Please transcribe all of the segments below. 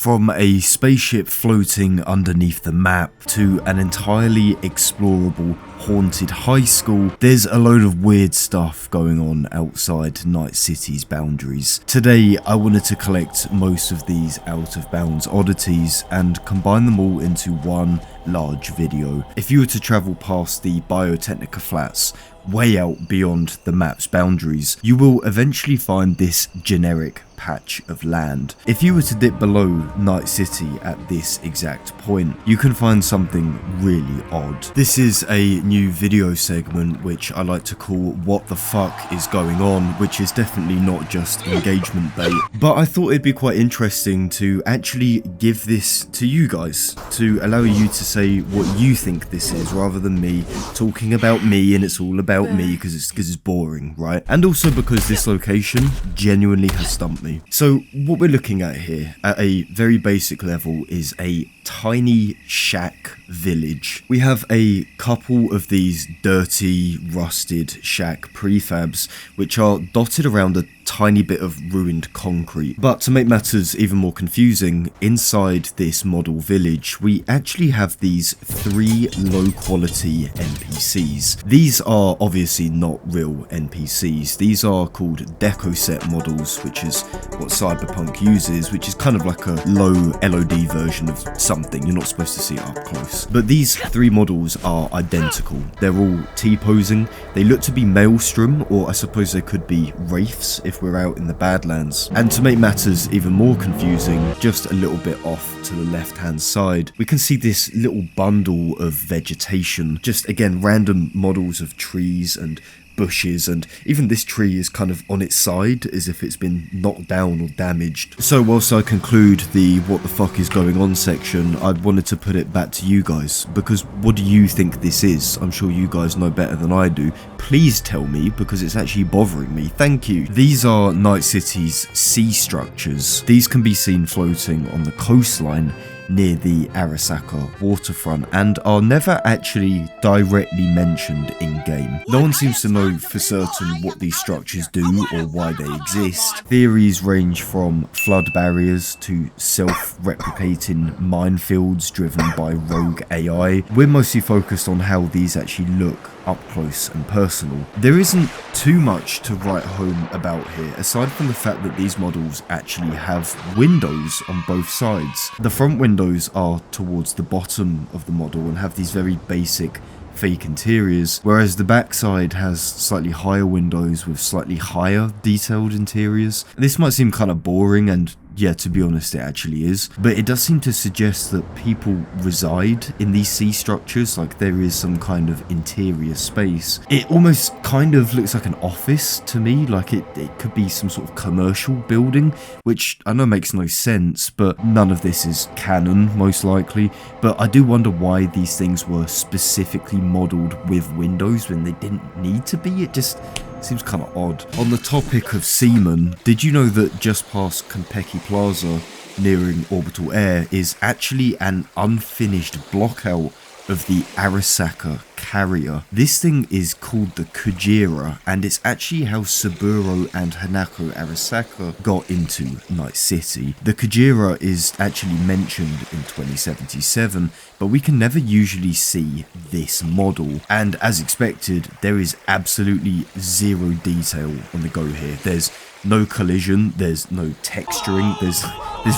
From a spaceship floating underneath the map to an entirely explorable haunted high school, there's a load of weird stuff going on outside Night City's boundaries. Today I wanted to collect most of these out of bounds oddities and combine them all into one large video. If you were to travel past the Biotechnica flats way out beyond the map's boundaries, you will eventually find this generic patch of land. If you were to dip below Night City at this exact point, you can find something really odd. This is a new video segment which I like to call What the Fuck is Going On, which is definitely not just engagement bait, but I thought it'd be quite interesting to actually give this to you guys, to allow you to say what you think this is, rather than me talking about me and it's all about me because it's boring, right? And also because this location genuinely has stumped me. So what we're looking at here at a very basic level is a tiny shack village. We have a couple of these dirty, rusted shack prefabs which are dotted around a tiny bit of ruined concrete. But to make matters even more confusing, inside this model village we actually have these 3 low quality NPCs. These are obviously not real NPCs. These are called deco set models, which is what Cyberpunk uses, which is kind of like a low LOD version of something. You're not supposed to see it up close. But these 3 models are identical. They're all T-posing. They look to be Maelstrom, or I suppose they could be Wraiths if we're out in the Badlands. And to make matters even more confusing, just a little bit off to the left hand side, we can see this little bundle of vegetation. Just again, random models of trees and bushes, and even this tree is kind of on its side as if it's been knocked down or damaged. So whilst I conclude the what the fuck is going on section, I wanted to put it back to you guys, because what do you think this is? I'm sure you guys know better than I do. Please tell me, because it's actually bothering me. Thank you. These are Night City's sea structures. These can be seen floating on the coastline near the Arasaka waterfront and are never actually directly mentioned in game. No one seems to know for certain what these structures do or why they exist. Theories range from flood barriers to self-replicating minefields driven by rogue AI. We're mostly focused on how these actually look up close and personal. There isn't too much to write home about here, aside from the fact that these models actually have windows on both sides. The front windows are towards the bottom of the model and have these very basic fake interiors, whereas the backside has slightly higher windows with slightly higher detailed interiors. This might seem kind of boring, and yeah, to be honest, it actually is. But it does seem to suggest that people reside in these sea structures, like there is some kind of interior space. It almost kind of looks like an office to me, like it could be some sort of commercial building, which I know makes no sense, but none of this is canon, most likely. But I do wonder why these things were specifically modelled with windows when they didn't need to be. It just seems kind of odd. On the topic of seamen, did you know that just past Konpeki Plaza, nearing Orbital Air, is actually an unfinished blockout of the Arasaka carrier? This thing is called the Kujira, and it's actually how Saburo and Hanako Arasaka got into Night City. The Kujira is actually mentioned in 2077, but we can never usually see this model, and as expected, there is absolutely zero detail on the go here. There's no collision, there's no texturing, there's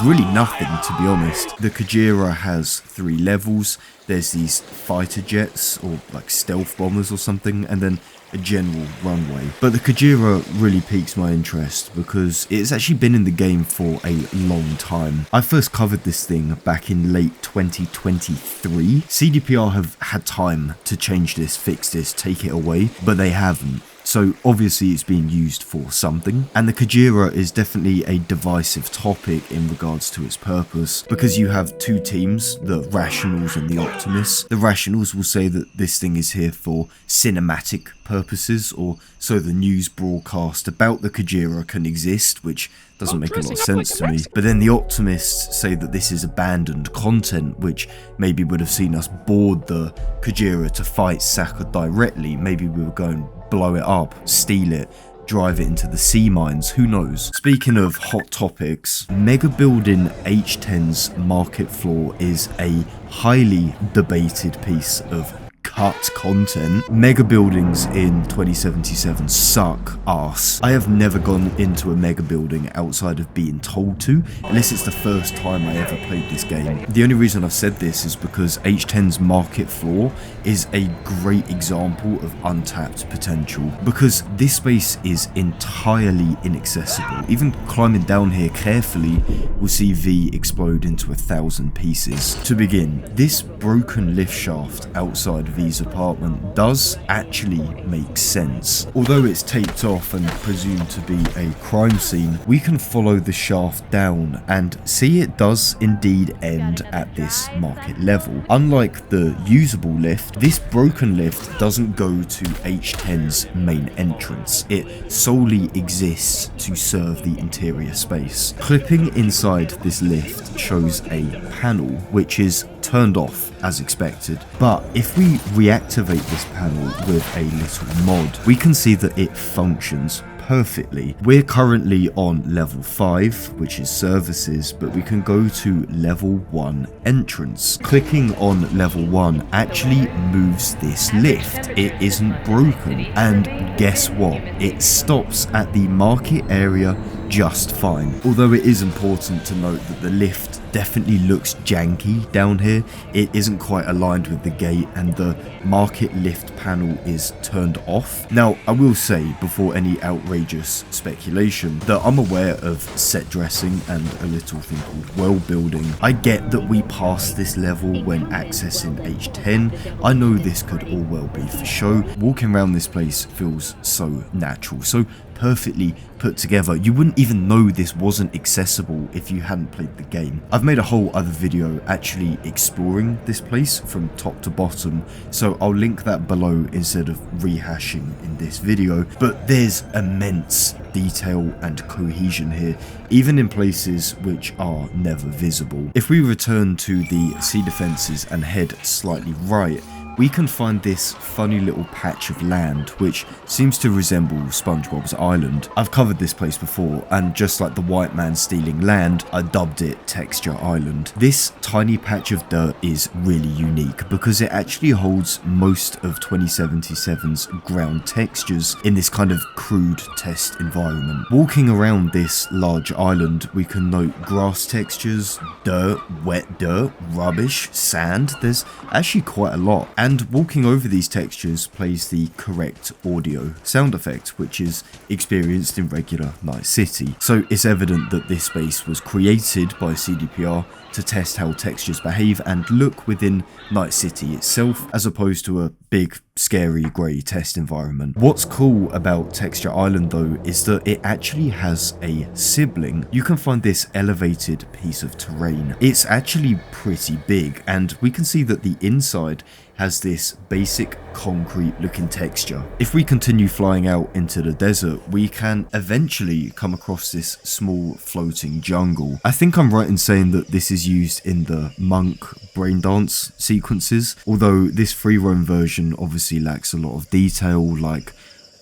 really nothing, to be honest. The Kujira has 3 levels. There's these fighter jets, or like stealth bombers or something, and then a general runway. But the Kujira really piques my interest because it's actually been in the game for a long time. I first covered this thing back in late 2023. CDPR have had time to change this, fix this, take it away, but they haven't. So obviously it's being used for something, and the Kujira is definitely a divisive topic in regards to its purpose, because you have 2 teams, the Rationals and the Optimists. The Rationals will say that this thing is here for cinematic purposes, or so the news broadcast about the Kujira can exist, which doesn't make a lot of sense to me. But then the Optimists say that this is abandoned content, which maybe would have seen us board the Kujira to fight Saka directly. Maybe we were going blow it up, steal it, drive it into the sea mines, who knows. Speaking of hot topics, mega building H10's market floor is a highly debated piece of cut content. Mega buildings in 2077 suck ass. I have never gone into a mega building outside of being told to, unless it's the first time I ever played this game. The only reason I've said this is because H10's market floor is a great example of untapped potential, because this space is entirely inaccessible. Even climbing down here carefully will see V explode into 1,000 pieces. To begin, this broken lift shaft outside V's apartment does actually make sense. Although it's taped off and presumed to be a crime scene, we can follow the shaft down and see it does indeed end at this market level. Unlike the usable lift, this broken lift doesn't go to H10's main entrance. It solely exists to serve the interior space. Clipping inside this lift shows a panel which is turned off as expected, but if we reactivate this panel with a little mod, we can see that it functions perfectly. We're currently on level 5, which is services, but we can go to level 1 entrance. Clicking on level 1 actually moves this lift. It isn't broken, and guess what? It stops at the market area just fine. Although it is important to note that the lift definitely looks janky down here. It isn't quite aligned with the gate, and the market lift panel is turned off. Now, I will say, before any outrageous speculation, that I'm aware of set dressing and a little thing called world building. I get that we pass this level when accessing H10. I know this could all well be for show. Walking around this place feels so natural, so perfectly put together. You wouldn't even know this wasn't accessible if you hadn't played the game. I've made a whole other video actually exploring this place from top to bottom, so I'll link that below instead of rehashing in this video. But there's immense detail and cohesion here, even in places which are never visible. If we return to the sea defences and head slightly right, we can find this funny little patch of land which seems to resemble SpongeBob's island. I've covered this place before, and just like the white man stealing land, I dubbed it Texture Island. This tiny patch of dirt is really unique because it actually holds most of 2077's ground textures in this kind of crude test environment. Walking around this large island, we can note grass textures, dirt, wet dirt, rubbish, sand. There's actually quite a lot. And walking over these textures plays the correct audio sound effect, which is experienced in regular Night City. So it's evident that this space was created by CDPR to test how textures behave and look within Night City itself, as opposed to a big, scary, grey test environment. What's cool about Texture Island though is that it actually has a sibling. You can find this elevated piece of terrain. It's actually pretty big, and we can see that the inside has this basic concrete looking texture. If we continue flying out into the desert, we can eventually come across this small floating jungle. I think I'm right in saying that this is used in the Monk Braindance sequences, although this free roam version obviously lacks a lot of detail, like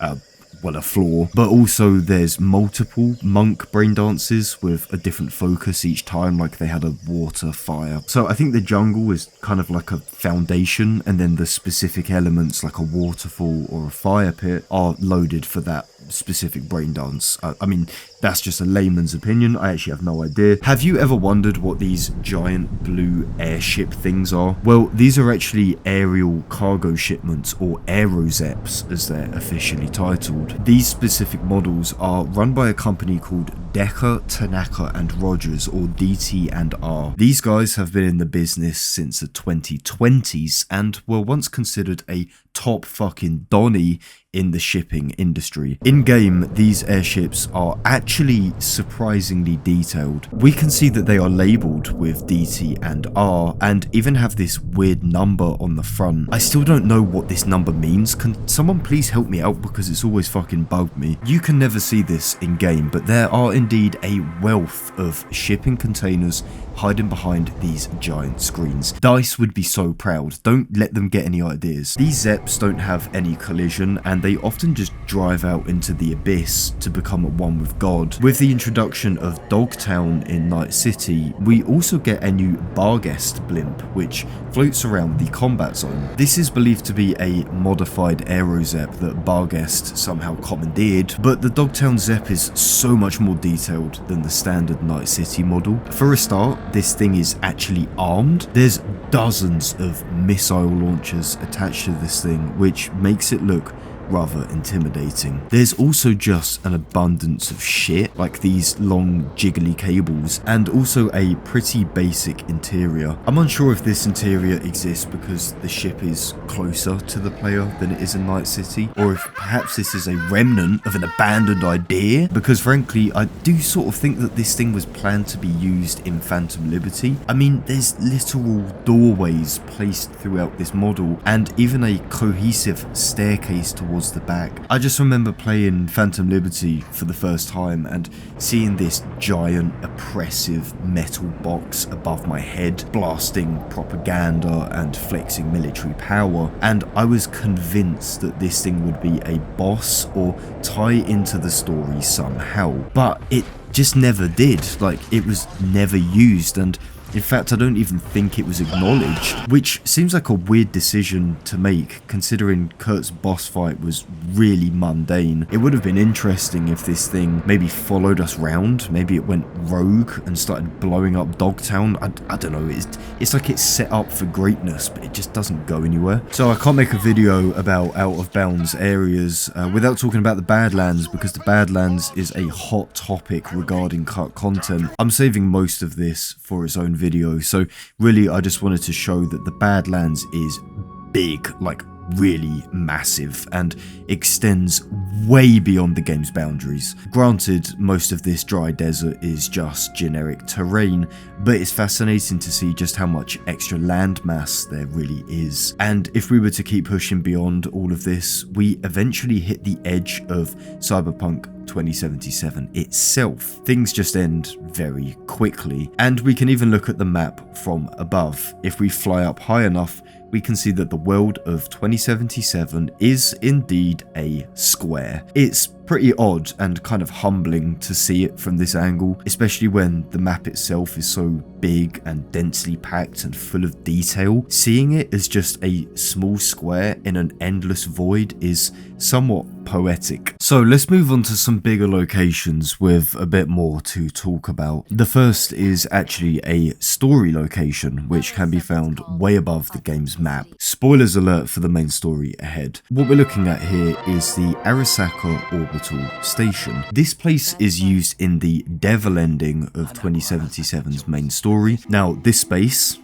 a floor, but also there's multiple Monk brain dances with a different focus each time, like they had a water, fire. So I think the jungle is kind of like a foundation, and then the specific elements like a waterfall or a fire pit are loaded for that specific brain dance. I mean, that's just a layman's opinion. I actually have no idea. Have you ever wondered what these giant blue airship things are? Well, these are actually aerial cargo shipments, or Aerozeps as they're officially titled. These specific models are run by a company called Decker, Tanaka and Rogers, or DT&R. These guys have been in the business since the 2020s and were once considered a top fucking Donny in the shipping industry. In game, these airships are actually surprisingly detailed. We can see that they are labelled with DT and R, and even have this weird number on the front. I still don't know what this number means. Can someone please help me out, because it's always fucking bugged me. You can never see this in game, but there are indeed a wealth of shipping containers hiding behind these giant screens. DICE would be so proud. Don't let them get any ideas. These Zeps don't have any collision, and they often just drive out into the abyss to become at one with God. With the introduction of Dogtown in Night City, we also get a new Barghest Blimp, which floats around the combat zone. This is believed to be a modified aero Zep that Barghest somehow commandeered, but the Dogtown Zep is so much more detailed than the standard Night City model. For a start, this thing is actually armed. There's dozens of missile launchers attached to this thing, which makes it look rather intimidating. There's also just an abundance of shit, like these long jiggly cables, and also a pretty basic interior. I'm unsure if this interior exists because the ship is closer to the player than it is in Night City, or if perhaps this is a remnant of an abandoned idea, because frankly I do sort of think that this thing was planned to be used in Phantom Liberty. I mean, there's literal doorways placed throughout this model, and even a cohesive staircase towards the back. I just remember playing Phantom Liberty for the first time and seeing this giant oppressive metal box above my head blasting propaganda and flexing military power, and I was convinced that this thing would be a boss or tie into the story somehow, but it just never did. Like, it was never used, and in fact, I don't even think it was acknowledged, which seems like a weird decision to make considering Kurt's boss fight was really mundane. It would have been interesting if this thing maybe followed us round, maybe it went rogue and started blowing up Dogtown. I don't know, it's like it's set up for greatness, but it just doesn't go anywhere. So I can't make a video about out of bounds areas without talking about the Badlands, because the Badlands is a hot topic regarding cut content. I'm saving most of this for its own video, so really I just wanted to show that the Badlands is big, like really massive, and extends way beyond the game's boundaries. Granted, most of this dry desert is just generic terrain, but it's fascinating to see just how much extra landmass there really is. And if we were to keep pushing beyond all of this, we eventually hit the edge of Cyberpunk 2077 itself. Things just end very quickly, and we can even look at the map from above. If we fly up high enough, we can see that the world of 2077 is indeed a square. It's pretty odd and kind of humbling to see it from this angle, especially when the map itself is so big and densely packed and full of detail. Seeing it as just a small square in an endless void is somewhat poetic. So let's move on to some bigger locations with a bit more to talk about. The first is actually a story location, which can be found way above the game's map. Spoilers alert for the main story ahead. What we're looking at here is the Arasaka orbital station. This place is used in the devil ending of 2077's main story. Now, this space,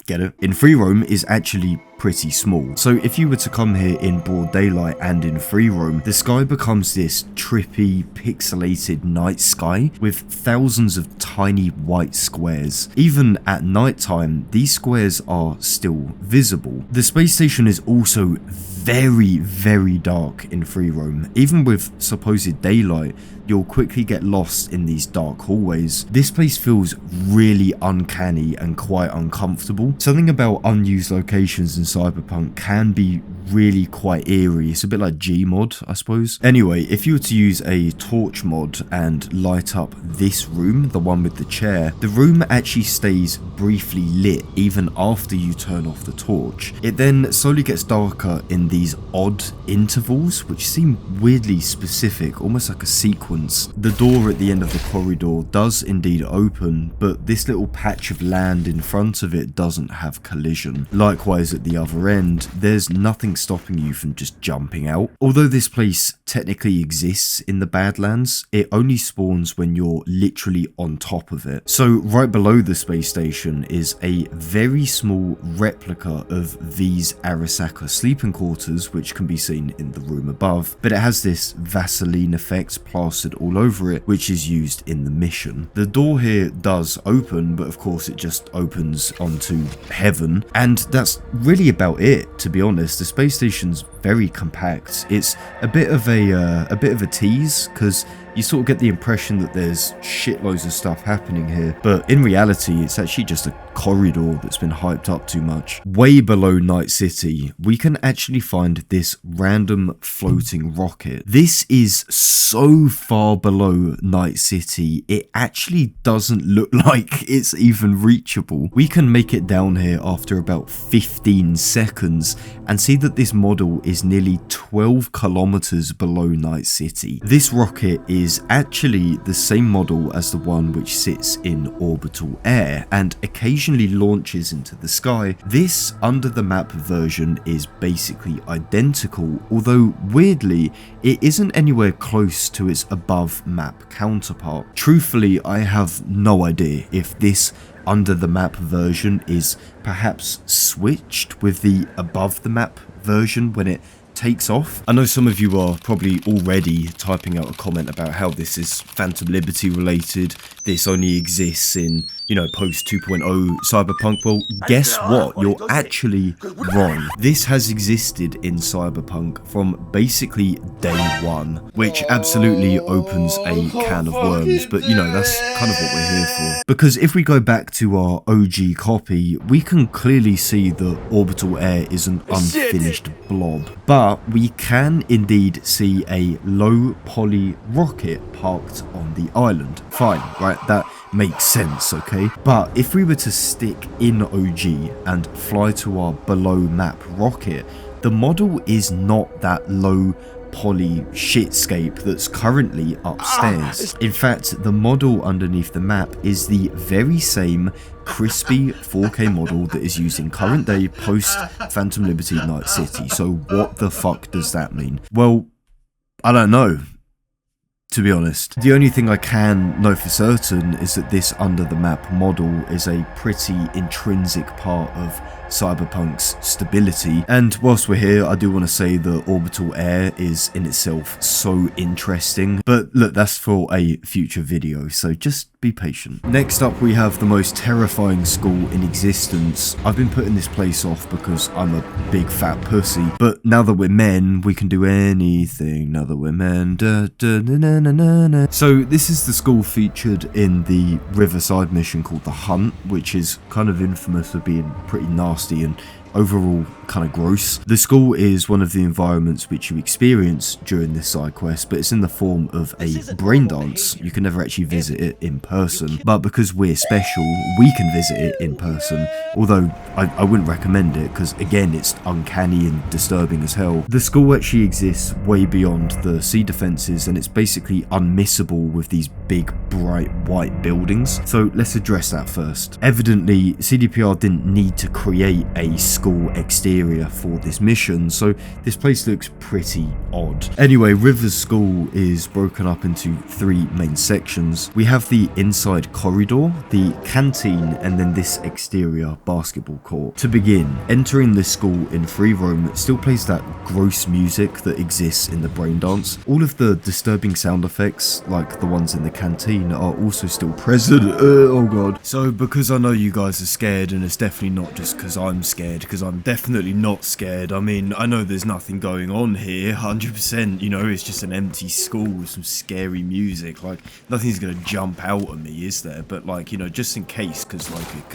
get it, in free roam is actually pretty small. So if you were to come here in broad daylight and in free roam, the sky becomes this trippy, pixelated night sky with thousands of tiny white squares. Even at nighttime, these squares are still visible. The space station is also very, very dark in free roam. Even with supposed daylight, you'll quickly get lost in these dark hallways. This place feels really uncanny and quite uncomfortable. Something about unused locations in Cyberpunk can be really quite eerie. It's a bit like Gmod, I suppose. Anyway, if you were to use a torch mod and light up this room, the one with the chair, the room actually stays briefly lit even after you turn off the torch. It then slowly gets darker in these odd intervals, which seem weirdly specific, almost like a sequence. The door at the end of the corridor does indeed open, but this little patch of land in front of it doesn't have collision. Likewise, at the other end, there's nothing stopping you from just jumping out. Although this place technically exists in the Badlands, it only spawns when you're literally on top of it. So right below the space station is a very small replica of these Arasaka sleeping quarters, which can be seen in the room above, but it has this Vaseline effect plastered all over it, which is used in the mission. The door here does open, but of course it just opens onto heaven, and that's really about it, to be honest. The space station's very compact. It's a bit of a tease, because you sort of get the impression that there's shitloads of stuff happening here, but in reality it's actually just a corridor that's been hyped up too much. Way below Night City, we can actually find this random floating rocket. This is so far below Night City, it actually doesn't look like it's even reachable. We can make it down here after about 15 seconds and see that this model is nearly 12 kilometers below Night City. This rocket is actually the same model as the one which sits in orbital air and occasionally launches into the sky. This under the map version is basically identical, although weirdly it isn't anywhere close to its above map counterpart. Truthfully, I have no idea if this under the map version is perhaps switched with the above the map version when it takes off. I know some of you are probably already typing out a comment about how this is Phantom Liberty related, this only exists in, you know, post 2.0 Cyberpunk. Well, guess what? You're actually wrong. This has existed in Cyberpunk from basically day one, which absolutely opens a can of worms, but you know, that's kind of what we're here for. Because if we go back to our OG copy, we can clearly see that orbital air is an unfinished blob, but we can indeed see a low poly rocket parked on the island. Fine, right? That makes sense, okay? But if we were to stick in OG and fly to our below map rocket, the model is not that low poly shitscape that's currently upstairs. In fact, the model underneath the map is the very same crispy 4K model that is used in current day post Phantom Liberty Night City. So what the fuck does that mean? Well, I don't know, to be honest. The only thing I can know for certain is that this under the map model is a pretty intrinsic part of Cyberpunk's stability, and whilst we're here, I do want to say that orbital air is in itself so interesting, but look, that's for a future video, so just be patient. Next up, we have the most terrifying school in existence. I've been putting this place off because I'm a big fat pussy, but now that we're men, we can do anything. Now that we're men, So this is the school featured in the Riverside mission called The Hunt, which is kind of infamous for being pretty nasty and overall kind of gross. The school is one of the environments which you experience during this side quest, but it's in the form of a Braindance. You can never actually visit it in person, but because we're special, we can visit it in person, although I wouldn't recommend it because again, it's uncanny and disturbing as hell. The school actually exists way beyond the sea defenses, and it's basically unmissable with these big bright white buildings. So let's address that first. Evidently, CDPR didn't need to create a school exterior for this mission, so this place looks pretty odd. Anyway, River's school is broken up into three main sections. We have the inside corridor, the canteen, and then this exterior basketball court. To begin, entering this school in free roam still plays that gross music that exists in the Braindance. All of the disturbing sound effects, like the ones in the canteen, are also still present. Oh god. So because I know you guys are scared, and it's definitely not just because I'm scared, because I'm definitely not scared. I mean, I know there's nothing going on here, 100%, you know, it's just an empty school with some scary music, like, nothing's gonna jump out at me, is there? But like, you know, just in case, because like, it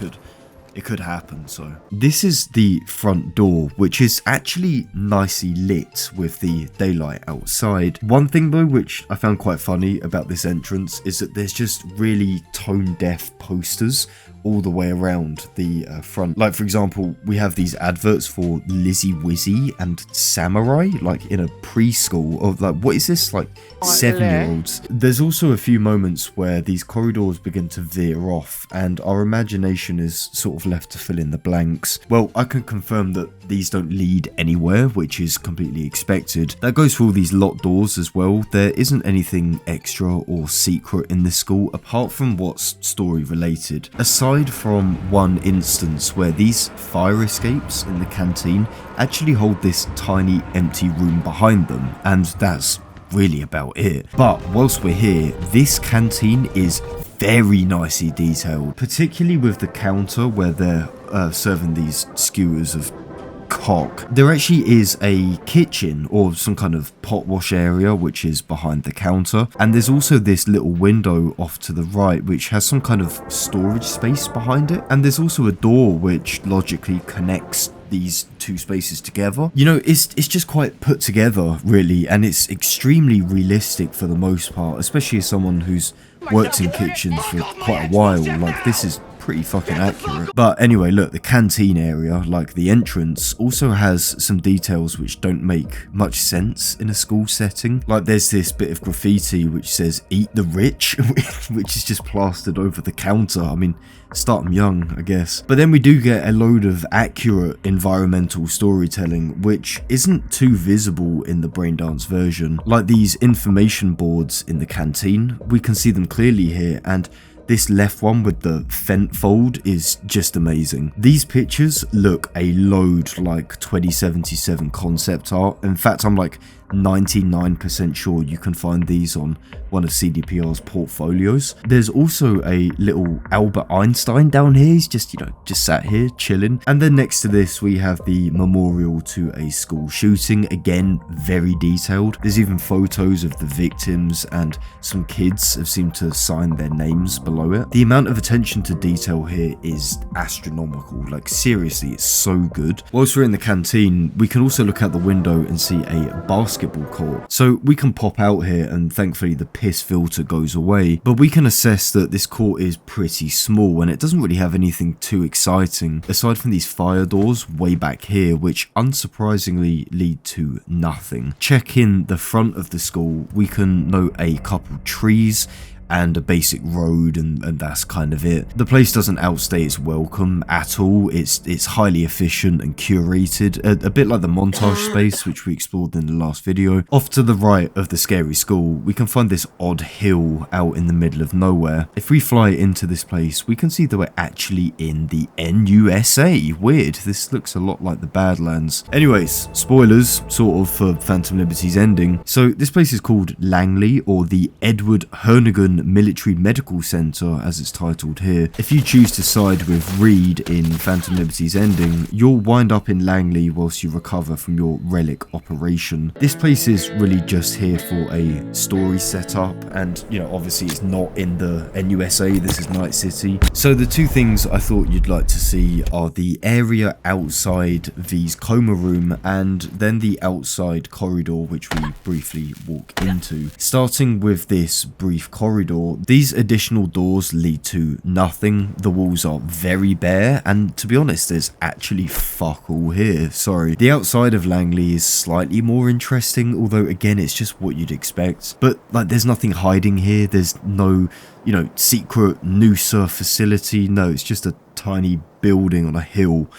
could happen. So this is the front door, which is actually nicely lit with the daylight outside. One thing though, which I found quite funny about this entrance, is that there's just really tone deaf posters all the way around the front. Like, for example, we have these adverts for Lizzie Wizzy and Samurai, like in a preschool of like, what is this, like 7-year-olds. There's also a few moments where these corridors begin to veer off and our imagination is sort of left to fill in the blanks. Well, I can confirm that these don't lead anywhere, which is completely expected. That goes for all these locked doors as well. There isn't anything extra or secret in this school apart from what's story related. Aside from one instance where these fire escapes in the canteen actually hold this tiny empty room behind them, and that's really about it. But whilst we're here, this canteen is very nicely detailed, particularly with the counter where they're serving these skewers of cock. There actually is a kitchen or some kind of pot wash area which is behind the counter, and there's also this little window off to the right which has some kind of storage space behind it, and there's also a door which logically connects these two spaces together. You know, it's just quite put together really, and it's extremely realistic for the most part, especially as someone who's worked in kitchens for quite a while. Like, this is pretty fucking accurate. But anyway, look, the canteen area, like the entrance, also has some details which don't make much sense in a school setting. Like, there's this bit of graffiti which says "Eat the Rich," which is just plastered over the counter. I mean, start them young, I guess. But then we do get a load of accurate environmental storytelling, which isn't too visible in the Braindance version. Like these information boards in the canteen, we can see them clearly here, and this left one with the fent fold is just amazing. These pictures look a load like 2077 concept art. In fact, I'm like 99% sure you can find these on one of CDPR's portfolios. There's also a little Albert Einstein down here. He's just, you know, just sat here chilling. And then next to this, we have the memorial to a school shooting. Again, very detailed. There's even photos of the victims, and some kids have seemed to sign their names below it. The amount of attention to detail here is astronomical. Like, seriously, it's so good. Whilst we're in the canteen, we can also look out the window and see a basketball court. So we can pop out here, and thankfully the piss filter goes away, but we can assess that this court is pretty small and it doesn't really have anything too exciting aside from these fire doors way back here, which unsurprisingly lead to nothing. Check in the front of the school, we can note a couple trees and a basic road, and that's kind of it. The place doesn't outstay its welcome at all. It's highly efficient and curated, a bit like the montage space which we explored in the last video. Off to the right of the scary school, we can find this odd hill out in the middle of nowhere. If we fly into this place, we can see that we're actually in the NUSA. Weird, this looks a lot like the Badlands. Anyways, spoilers, sort of, for Phantom Liberty's ending. So this place is called Langley, or the Edward Hernigan Military Medical Center, as it's titled here. If you choose to side with Reed in Phantom Liberty's ending, you'll wind up in Langley whilst you recover from your relic operation. This place is really just here for a story setup, and, you know, obviously it's not in the NUSA, this is Night City. So the two things I thought you'd like to see are the area outside V's coma room, and then the outside corridor which we briefly walk into. Starting with this brief corridor, these additional doors lead to nothing. The walls are very bare, and to be honest, there's actually fuck all here. Sorry. The outside of Langley is slightly more interesting, although again, it's just what you'd expect. But like, there's nothing hiding here. There's no, you know, secret Noosa facility. No, it's just a tiny building on a hill.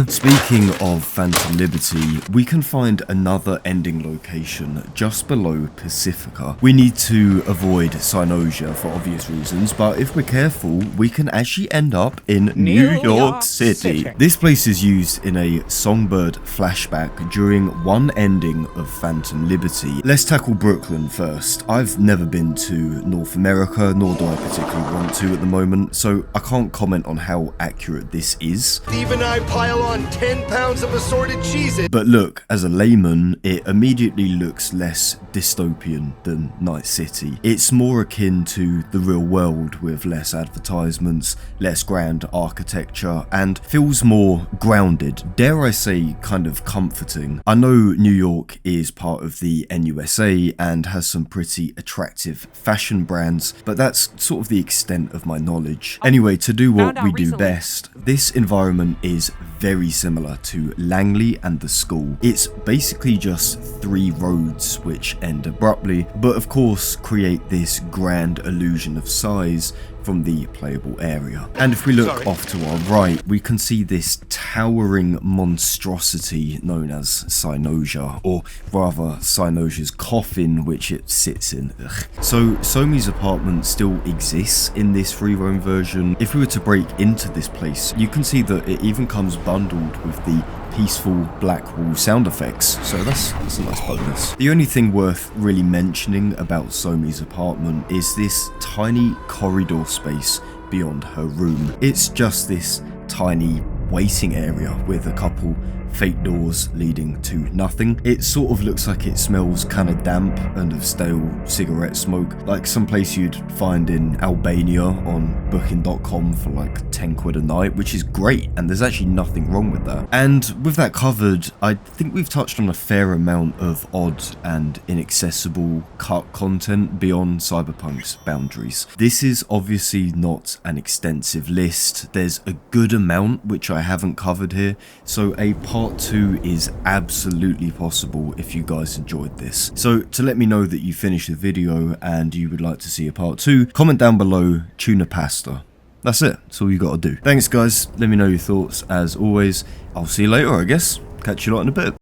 Speaking of Phantom Liberty, we can find another ending location just below Pacifica. We need to avoid Cyanosia for obvious reasons, but if we're careful, we can actually end up in New York City. This place is used in a Songbird flashback during one ending of Phantom Liberty. Let's tackle Brooklyn first. I've never been to North America, nor do I particularly want to at the moment, so I can't comment on how accurate this is. Steve and I pile on 10 pounds of assorted cheeses. But look, as a layman, it immediately looks less dystopian than Night City. It's more akin to the real world, with less advertisements, less grand architecture, and feels more grounded, dare I say kind of comforting. I know New York is part of the NUSA and has some pretty attractive fashion brands, but that's sort of the extent of my knowledge. Anyway, to do what we do best, this environment is very similar to Langley and the school. It's basically just three roads which end abruptly, but of course create this grand illusion of size from the playable area. And if we look off to our right, we can see this towering monstrosity known as Cyanosia, or rather Cyanosia's coffin which it sits in. Ugh. So Somi's apartment still exists in this free roam version. If we were to break into this place, you can see that it even comes bundled with the peaceful black wall sound effects, so that's a nice bonus. The only thing worth really mentioning about Somi's apartment is this tiny corridor space beyond her room. It's just this tiny waiting area with a couple fake doors leading to nothing. It sort of looks like it smells kind of damp and of stale cigarette smoke, like some place you'd find in Albania on booking.com for like 10 quid a night, which is great, and there's actually nothing wrong with that. And with that covered, I think we've touched on a fair amount of odd and inaccessible cut content beyond Cyberpunk's boundaries. This is obviously not an extensive list. There's a good amount which I haven't covered here, so a part 2 is absolutely possible if you guys enjoyed this. So to let me know that you finished the video and you would like to see a part 2, comment down below tuna pasta. That's it. That's all you gotta do. Thanks guys, let me know your thoughts as always. I'll see you later, I guess. Catch you lot in a bit.